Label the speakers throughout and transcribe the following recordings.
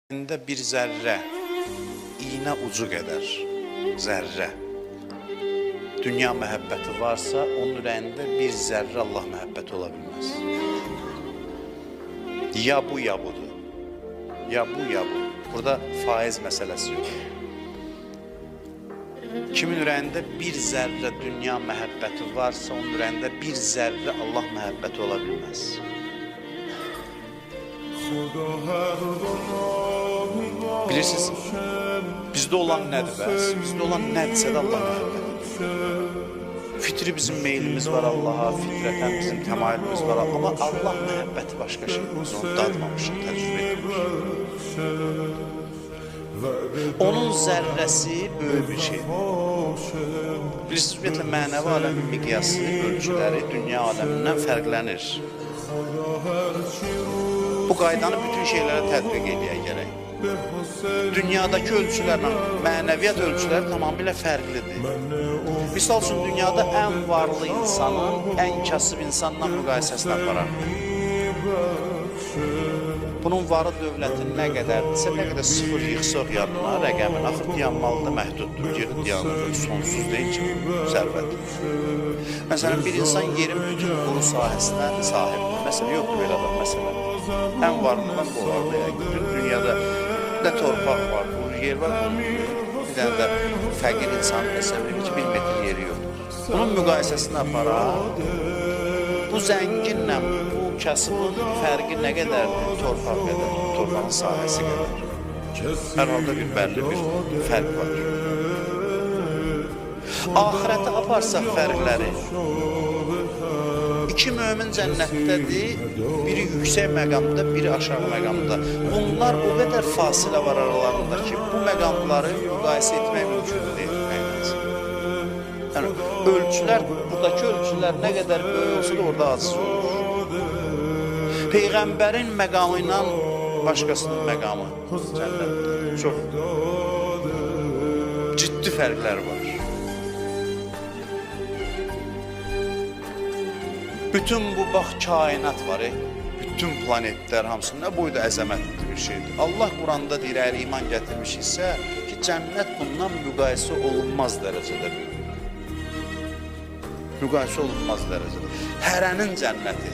Speaker 1: Bir zerre, iğne ucu qədər zərrə dünya məhəbbəti varsa, onun ürəyində bir zərrə Allah məhəbbəti ola bilməz. Ya bu, ya budur. Ya bu, ya bu. Burada faiz məsələsi yox. Kimin ürəyində bir zərrə dünya məhəbbəti varsa, onun ürəyində bir zərrə Allah məhəbbəti ola bilməz. Bilirsiniz, bizdə olan nədir bəs? Bizdə olan nədirsə də Allah məhəbbəti. Fitri bizim meylimiz var Allaha, fitrətən bizim təmayülümüz var. Amma Allah məhəbbəti başqa şey. Biz onu dadmamışıq, təcrübə etmişik. Onun zərrəsi böyük bir şeydir. Bilirsiniz, ümumiyyətlə, mənəvi aləmin miqyası, ölçüləri dünya aləmindən fərqlənir. Bu qaydanı bütün şeylərə tətbiq edək gərək. Dünyadakı ölçülərlə mənəviyyat ölçüləri tamamilə fərqlidir. Misal üçün, dünyada ən varlı insanın ən kasıb insanla müqayisəsini aparaq. Bunun varı dövlətin nə qədərdirsə, nə qədər sıfır yıxsaq yadına, rəqəmin axır dayanmalıdır, məhduddur, yeri dayanır, sonsuz deyil ki, sərvət. Məsələn, bir insan yerin bütün quru sahisinə sahibdir. Məsələn, yoxdur belə adam, məsələn. Ən varlıdan bu vardı, bütün dünyada nə torpaq var, quru yer var, bir dənə də fəqir insan məsələn, ki, 1 metr yeri yoxdur. Bunun müqayisəsini aparaq, bu zənginlə bu kasımın fərqi nə qədərdir? Torpaq qədər, torpağın sahəsi qədər. Hər halda bir bəlli bir fərq var. Ahirətə aparsaq fərqləri, iki mömin cənnətdədir, biri yüksək məqamda, biri aşağı məqamda. Bunlar o qədər fasilə var aralarında ki, bu məqamları müqayisə etmək mümkün deyil. Yəni, ölçülər, buradakı ölçülər nə qədər böyük olsa da orada aciz olur. Peyğəmbərin məqamı ilə başqasının məqamı cənnətdə çox ciddi fərqlər var. Bütün bu, bax, kainat var, bütün planetlər hamısında boyda əzəmətli bir şeydir. Allah Quranda deyir, əgər iman gətirmişiksə ki, cənnət bundan müqayisə olunmaz dərəcədə böyük. Müqayisə olunmaz dərəcədə. Hərənin cənnəti.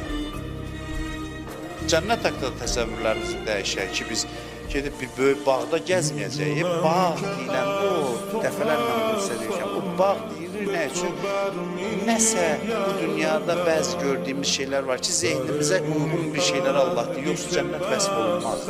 Speaker 1: Cənnət haqqında təsəvvürlərimizi dəyişək ki, biz gedib bir böyük bağda gəzməyəcəyik. Bağ deyiləndə o, dəfələrlə göstərirkən, o bağ deyilir nə üçün? Nəsə bu dünyada bəzi gördüyümüz şeylər var ki, zehnimizə uyğun bir şeylər Allah deyir, yoxsa cənnət vəsf olunmaz.